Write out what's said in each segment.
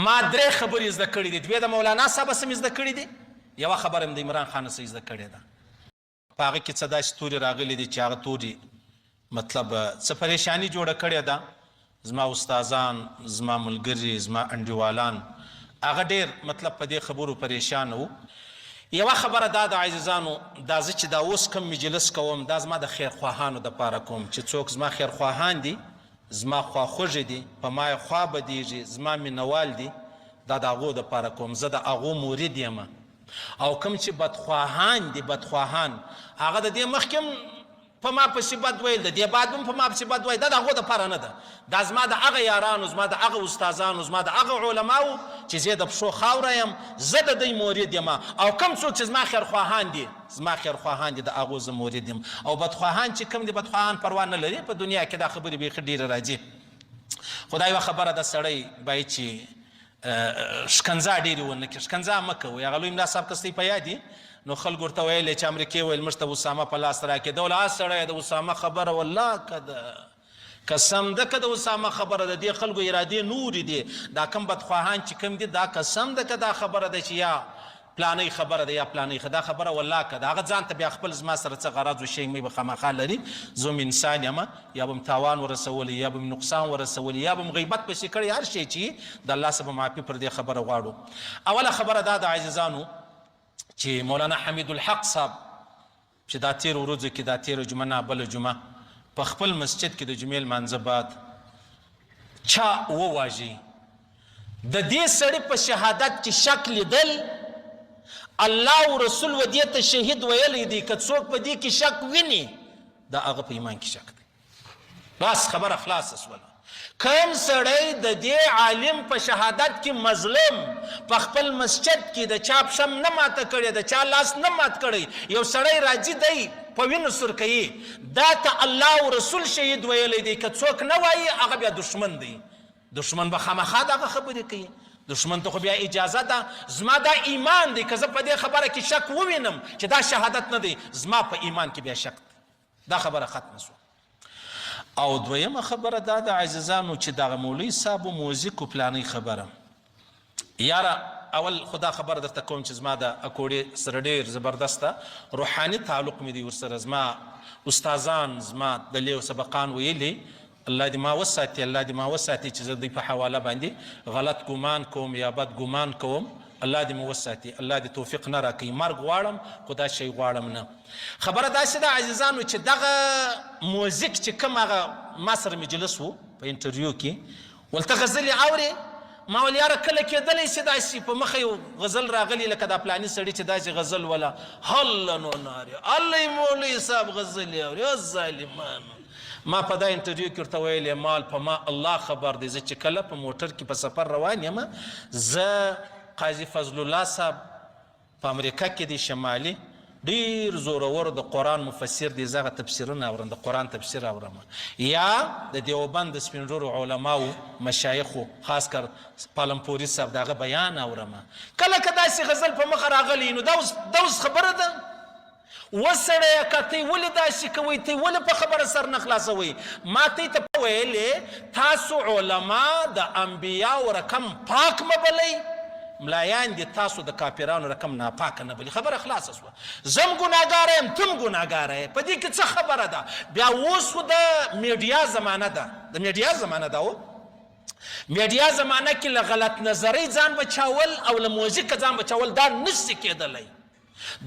ما 3 خبرې زده کړي دي. 2 د مولانا صاحب سم زده کړي دي، یوه خبره مې د عمران خان سره زده کړې ده. په هغه کې څه داسې تورې راغلي دي چې هغه تورې مطلب څه پریشاني جوړه کړې ده. زما استادان، زما ملګري، زما انډیوالان هغه ډېر مطلب په دې خبرو پریشان وو. یوه خبره دا د عزیزانو، دا زه چې دا اوس کوم مجلس کوم دا زما د خیرخواهانو دپاره کوم چې څوک زما خیرخواهان دي، زما خواخوږي دي، په ما یې خوا بدیږي، زما مینوال دي، دا د هغو دپاره کوم. زه د هغو مرید یم. او کوم چې بدخواهان دي، بدخواهان هغه د دې مخکې په ما پسې بد ویل، د دې بعد هم په ما پسې بد ویل، دا د هغو دپاره نه ده. دا زما د هغه یارانو، زما د هغه استادانو، زما د هغه علماو چې زه د پښو خاوره یم، زه د دوی مرید یم. او کوم څوک چې زما خیرخواهان دي، زما خیرخواهان دي، د هغو زه مرید یم. او بدخواهان چې کوم دي، بدخواهان پروا نه لري. په دنیا کې دا خبرې بیخي ډېرې راځي. خو دا یوه خبره ده، سړی باید چې شکنځا ډېرې ونه کړي. شکنځا مه کوئ. هغه لوی ملا صاحب که ستاسې په یاد دي نو خلکو ورته ویل چې امریکې ویل موږ ته اسامه په لاس راکېده. ولا سړی د اسامه خبره والله که ده قسم ده که د اسامه خبره ده، دې خلکو ارادې نورې دي. دا کم بدخواهان چې کوم دي دا قسم ده که دا خبره ده چې یا پلانۍ خبره ده یا پلانۍ دا خبره والله که ده. هغه ځان ته بیا خپل زما سره څه غرض و شی مې به خامخا لري. زه هم انسان یم، یا به م تاوان ورسولی، یا به م نقصان ورسولی، یا به م غیبت پسې کړی، هر شی چې د الله څخه به معافي پر دې خبره غواړو. اوله خبره دا د عزیزانو چې مولانا حمید الحق صاحب چې دا تېرو ورځو کې، دا تېره جمعه نه بله جمعه په خپل مسجد کې د جمعې لمانځه بعد چا وواژي، د دې سړي په شهادت کې شک لیدل، الله او رسول و دې ته شهید ویلی دی. که څوک په دې کې شک ویني دا هغه په ایمان کې شک دی. بس خبره خلاصه سوله. کوم سړی د دې عالم په شهادت کې مظلوم په خپل مسجد کې د چا پښه نه ماته کړې، د چا لاس نه مات کړی، یو سړی راځي دی په وینو سور کوي، دا ته الله او رسول شهید ویلی دی. که څوک نه وایي هغه بیا دشمن دی. دشمن به خامخا دغه خبرې کوي. دشمن ته خو بیا اجازه ده. زما دا ایمان دی، که زه په دې خبره کې شک ووینم چې دا شهادت نه دی، زما په ایمان کې بیا شک دی. دا خبره ختمه شوه. او دویمه خبره دا د عزیزانو چې دغه مولوي صاحب و موزیک و پلانۍ خبره، یاره اول خدا خبر درته کوم چې زما د اکوړې سره ډېر زبردسته روحاني تعلق مې دی ورسره. زما استادان، زما د لیو سبقان ویلي، الله دې ما وساتي، الله دې ما وساتي چې زه دوی په حواله باندې غلط ګمان کوم یا بد ګمان کوم. الله دې مو وساتي، الله دې توفیق نه راکوي. مرګ غواړم خو دا شی غواړم نه. خبره داسې ده عزیزانو چې دغه موزیک چې کوم هغه ما سره مجلس و په انټرویو کې، ولته غزلې اورې، ما ویل یاره کله کېدلی شي داسې په مخه یو غزل راغلی لکه دا پلاني سړي چې داسې غزل ولا هله نو نارې الله مولوي صاحب غزلې اورې او ظالمانو. ما په دا انټرویو کې ورته ویل مال په ما الله خبر دی، زه چې کله په موټر کې په سفر روان یم، زه قاضي فضل الله صاحب په امریکا کې دی شمالي، ډېر زورور د قرآن مفسر دی، زه هغه تفسیرونه اورم، د قرآن تفسیر اورم، یا د دیوبند د سپین ږیرو علماو مشایخو خاص کر پالمپوري صاحب د هغه بیان اورم. کله که داسې غزل په مخه راغلی نو دا اوس خبره ده. وسړی که تی ولې داسې کوئ، تی ولې په خبره سر نه خلاصوئ؟ ما تی ته ویلې تاسو علما د انبیاو رقم پاک مه بلئ، ملایان دي تاسو د کافرانو رقم ناپاکه نه بلي. خبره خلاصه شوه. زم ګناهګاره یم، تم ګناهګاره یې. په دې کې څه خبره ده؟ بیا اوس خو د میډیا زمانه ده، د میډیا زمانه ده. میډیا زمانه کې له غلط نظرۍ ځان بچاول او له موزیکه ځان بچاول دا نشي کېدلی،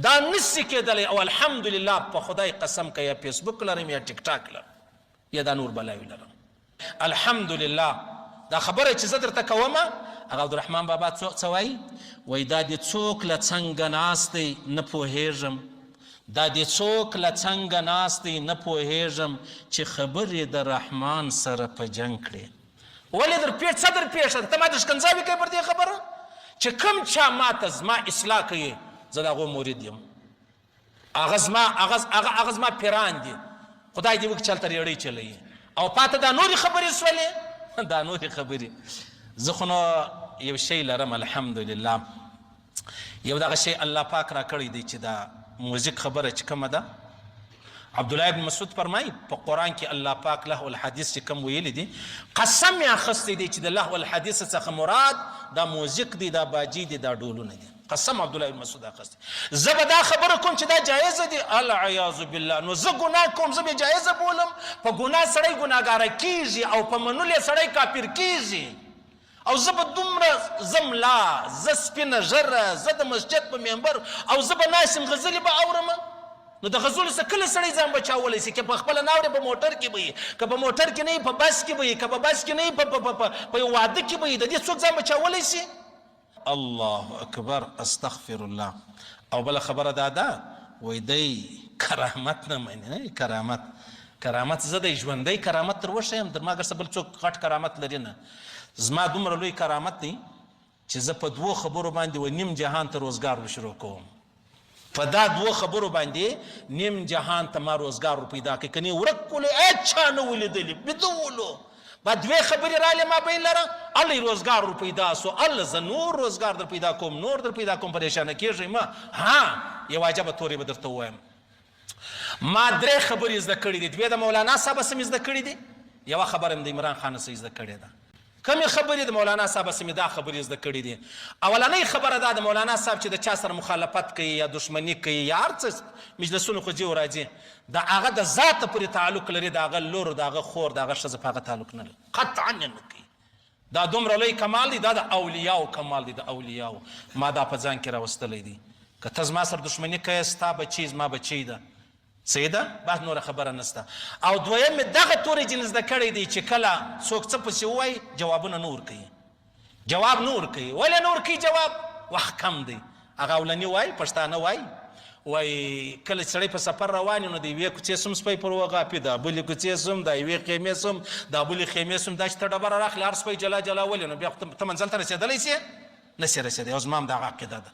دا نشي کېدلی. او الحمدلله په خدای قسم که یا فیسبوک لرم یا ټیک ټاک لرم یا دا نور بلاوي لرم، الحمدلله. دا خبره چې زه درته کومه هغه عبدالرحمن بابا څه وایي؟ وایي دا دې څوک له څنګه ناست دی نه پوهېږم، دا دې څوک له څنګه ناست دی نه پوهېږم چې خبرې د رحمان سره په جنګ کړې. ولې در پیښ څه در پیښه؟ ته ما ته ښکنځاوې کوې پر دې خبره چې کوم چا ما ته زما اصلاح کوي، زه د هغو مرید یم. هغه زما پیران دي، خدای دې وکړي چې هلته ریړۍ چلوي. او پاته دا نورې خبرې سولې، دا نورې خبرې. زه خو نو یو شی لرم الحمدلله، یو دغه شی الله پاک را کړی دی چې دا موزیک خبره چې کومه ده عبدالله ابن مسعود فرمایي په قرآن کې الله پاک لهو الحدیث چې کوم ویلی دي قسم یې اخیستی دی چې د لهو الحدیث څخه مراد دا موزیک دی دا باجی دی دا ډولونه دي قسم عبدالله ابن مسعود اخیستی زه به دا خبره کوم چې دا جایزه دي العیاذ بالله نو زه ګناه کوم زه به جایزه بولم په ګناه سړی ګناهګاره کیږي او په منلو یې سړی کافر کیږي او زه به دومره زه ملا زه سپینه ژره زه د مسجد په ممبر او زه به ناست یم غزلې به اورم نو د غزلو څخه کله سړی ځان بچاولی سي که په خپله ناوړې په موټر کې به یي که په موټر کې نه یي په بس کې به یي که په بس کې نه یي په یو واده کې به یي د دې څوک ځان بچاولی سي الله اکبر استغفر الله او بله خبره دا ده وایي دی کرامت نه مني نه کرامت زه د ژوندی کرامت تر وښه یم در ما ګر څه بل څوک غټ کرامت لري نه زما دومره لوی کرامت دی چې زه په دوو خبرو باندې و نیم جهان ته روزګار شروع کوم په دا دوو خبرو باندې نیم جهان ته ما روزګار پیدا کړي کني ورک کولې اچھا نه ولیدلې بدولو با دوی خبرې رالی ما بین لره الله روزګار پیدا سو الله زه نور روزګار در پیدا کوم نور در پیدا کوم پریشانه کیږئ ما ها یو عجبه تورې به درته ووایم ما درې خبرې زده کړي دي دوی د مولانا صاحب سم زده کړي دي یوه خبره مې د عمران خان سه زده کړې ده کمې خبرې د مولانا صاحب سمې دا خبرې زده کړي دي اولنۍ خبره دا د مولانا صاحب چې د چا سره مخالفت کوي یا دشمني کوي یا هر څه مجلسونو خو جیو راځي د هغه د ذاته پورې تعلق لري د هغه لور د هغه خور د هغه ښځه په هغه تعلق نه لري قطعا نه کوي دا دومره لوی کمال دی دا د اولیاو کمال دی د اولیاو ما دا په ځان کې راوستلی دی که ته زما سره دشمني کوې ستا بچی زما بچی ده صحیح ده بس نوره خبره نسته او دویم مې دغه تورې جنس زده کړی دی چې کله څوک څه پسې ووایي جوابونه نه ورکوي جواب نه ورکوي ولې نه ورکوي جواب وخت کم دی هغه اولني وایي پښتانه وایي کله چې سړی په سفر روان نو د یوې کوڅې سم سپی پر وغاپي د بلې کوڅې سم د یوې خیمې سم د بلې خیمې سم دا چې ته ډبره راخلې هر سپی جلا جلا ولې نو بیا ته منزل ته رسېدلی سې نه سې رسېدی او زما هم دغه عقیده ده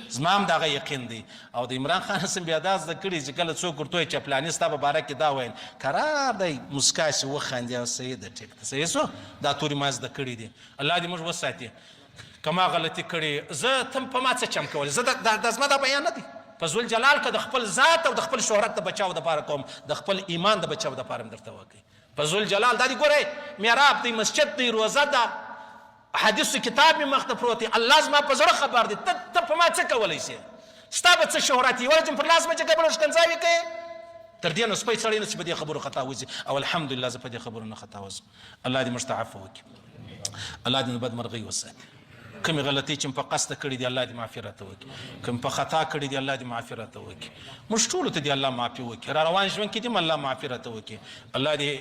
زما هم دغه یقین دی او د عمران خان سم بیا دا زده کړي چې کله څوک ورته وایي چې پلاني ستا په باره کې دا ویل قرار دی مسکا شي وخاندي او صحیح ده ټیک ده صحیح سو دا تورې ما زده کړي دي الله دې موږ وساتي که ما غلطي کړې زه ته په ما څه چم کولی زه دا زما دا بیان نه دی په ذل جلال که د خپل ذات او د خپل شهرت د بچاو دپاره کوم د خپل ایمان د بچاو دپاره م درته وکړي په ذل جلال دا دي ګورئ محراب دی مسجد دی روزه ده حدیثو کتاب مې مخ ته پروت دی الله زما په زړه خبر دی ته په ما څه کولی سې ستا به څه شهرت یې ولې چې پر لاس مې چې ګبړه ښکنځاوې کوې تر دې نو سپی سړی نه چې په دې خبرو خطا وځي او الحمدلله زه په دې خبرو نه خطا وځم الله دې موږ ته عفو وکړي الله دې نو بدمرغۍ وساتي کومې غلطۍ چې په قصده کړي دي الله دې معافي راته وکړي کوم په خطا کړي دي الله دې معافي راته وکړي موږ ټولو ته دې الله معافي وکړي را روان ژوند کې دې الله معافي راته وکړي الله دې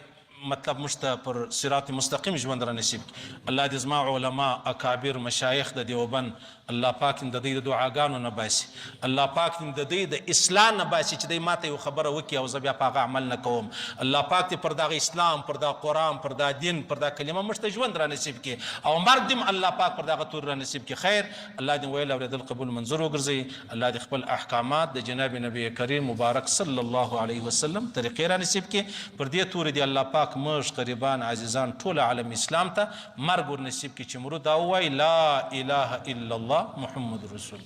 مطلب موږ ته پر صراط مستقیم ژوند را نصیب کړي الله دې زما علما اکابر مشایخ د دیوبند الله پاک دې د دوی د دعاګانو نه باسي الله پاک دې د دوی د اصلاح نه باسي چې دوی ماته یو خبره وکړي او زه بیا په هغه عمل نه کوم الله پاک دې پر دغه اسلام پر دغه قرآن پر دغه دین پر دغه کلمه موږ ته ژوند را نصیب کړي او مرګ دې الله پاک پر دغه تور را نصیب کړي خیر الله دې ویل اورېدل قبول منظور وګرځوي الله دې خپل احکامات د جناب نبی کریم مبارک صلی الله علیه وسلم طریقې را نصیب کړي پر دې تورې دې الله پاک موږ غریبان عزیزان ټول عالم اسلام ته مرګ ور نصیب کړي چې مرو دا ووایي لا اله الا الله محمد رسول